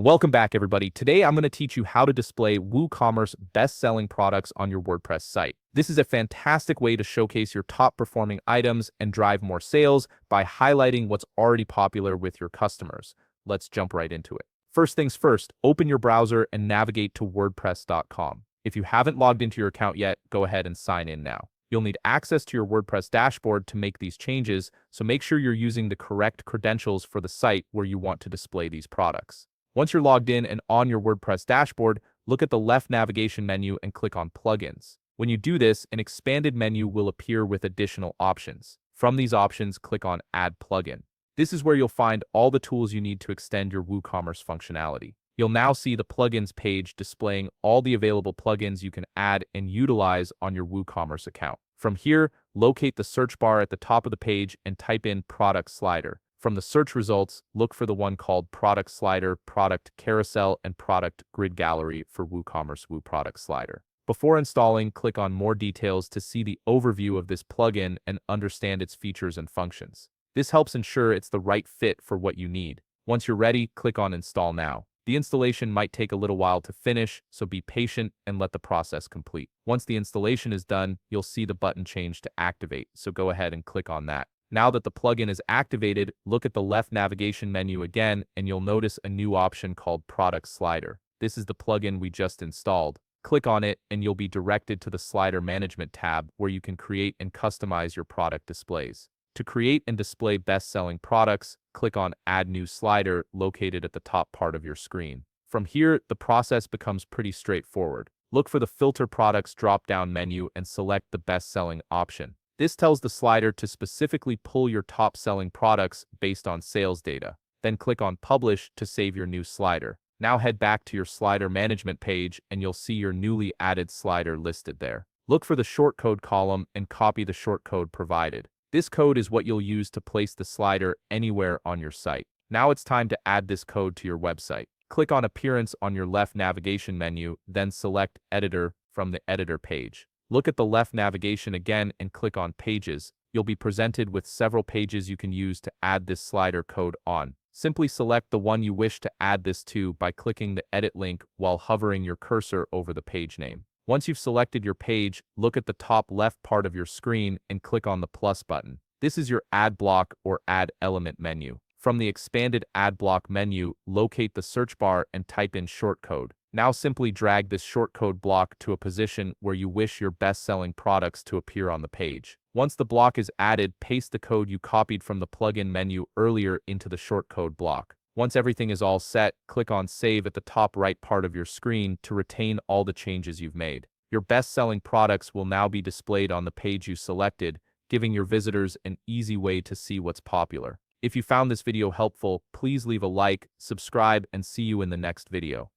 Welcome back, everybody. Today, I'm going to teach you how to display WooCommerce best-selling products on your WordPress site. This is a fantastic way to showcase your top-performing items and drive more sales by highlighting what's already popular with your customers. Let's jump right into it. First things first, open your browser and navigate to WordPress.com. If you haven't logged into your account yet, go ahead and sign in now. You'll need access to your WordPress dashboard to make these changes, so make sure you're using the correct credentials for the site where you want to display these products. Once you're logged in and on your WordPress dashboard, look at the left navigation menu and click on Plugins. When you do this, an expanded menu will appear with additional options. From these options, click on Add Plugin. This is where you'll find all the tools you need to extend your WooCommerce functionality. You'll now see the Plugins page displaying all the available plugins you can add and utilize on your WooCommerce account. From here, locate the search bar at the top of the page and type in Product Slider. From the search results, look for the one called Product Slider, Product Carousel, and Product Grid Gallery for WooCommerce Woo Product Slider. Before installing, click on More Details to see the overview of this plugin and understand its features and functions. This helps ensure it's the right fit for what you need. Once you're ready, click on Install Now. The installation might take a little while to finish, so be patient and let the process complete. Once the installation is done, you'll see the button change to Activate, so go ahead and click on that. Now that the plugin is activated, look at the left navigation menu again and you'll notice a new option called Product Slider. This is the plugin we just installed. Click on it and you'll be directed to the Slider Management tab where you can create and customize your product displays. To create and display best-selling products, click on Add New Slider located at the top part of your screen. From here, the process becomes pretty straightforward. Look for the Filter Products drop-down menu and select the best-selling option. This tells the slider to specifically pull your top-selling products based on sales data. Then click on Publish to save your new slider. Now head back to your slider management page and you'll see your newly added slider listed there. Look for the shortcode column and copy the shortcode provided. This code is what you'll use to place the slider anywhere on your site. Now it's time to add this code to your website. Click on Appearance on your left navigation menu, then select Editor from the Editor page. Look at the left navigation again and click on Pages. You'll be presented with several pages you can use to add this slider code on. Simply select the one you wish to add this to by clicking the Edit link while hovering your cursor over the page name. Once you've selected your page, look at the top left part of your screen and click on the plus button. This is your Add Block or Add Element menu. From the expanded Add Block menu, locate the search bar and type in shortcode. Now simply drag this shortcode block to a position where you wish your best-selling products to appear on the page. Once the block is added, paste the code you copied from the plugin menu earlier into the shortcode block. Once everything is all set, click on Save at the top right part of your screen to retain all the changes you've made. Your best-selling products will now be displayed on the page you selected, giving your visitors an easy way to see what's popular. If you found this video helpful, please leave a like, subscribe, and see you in the next video.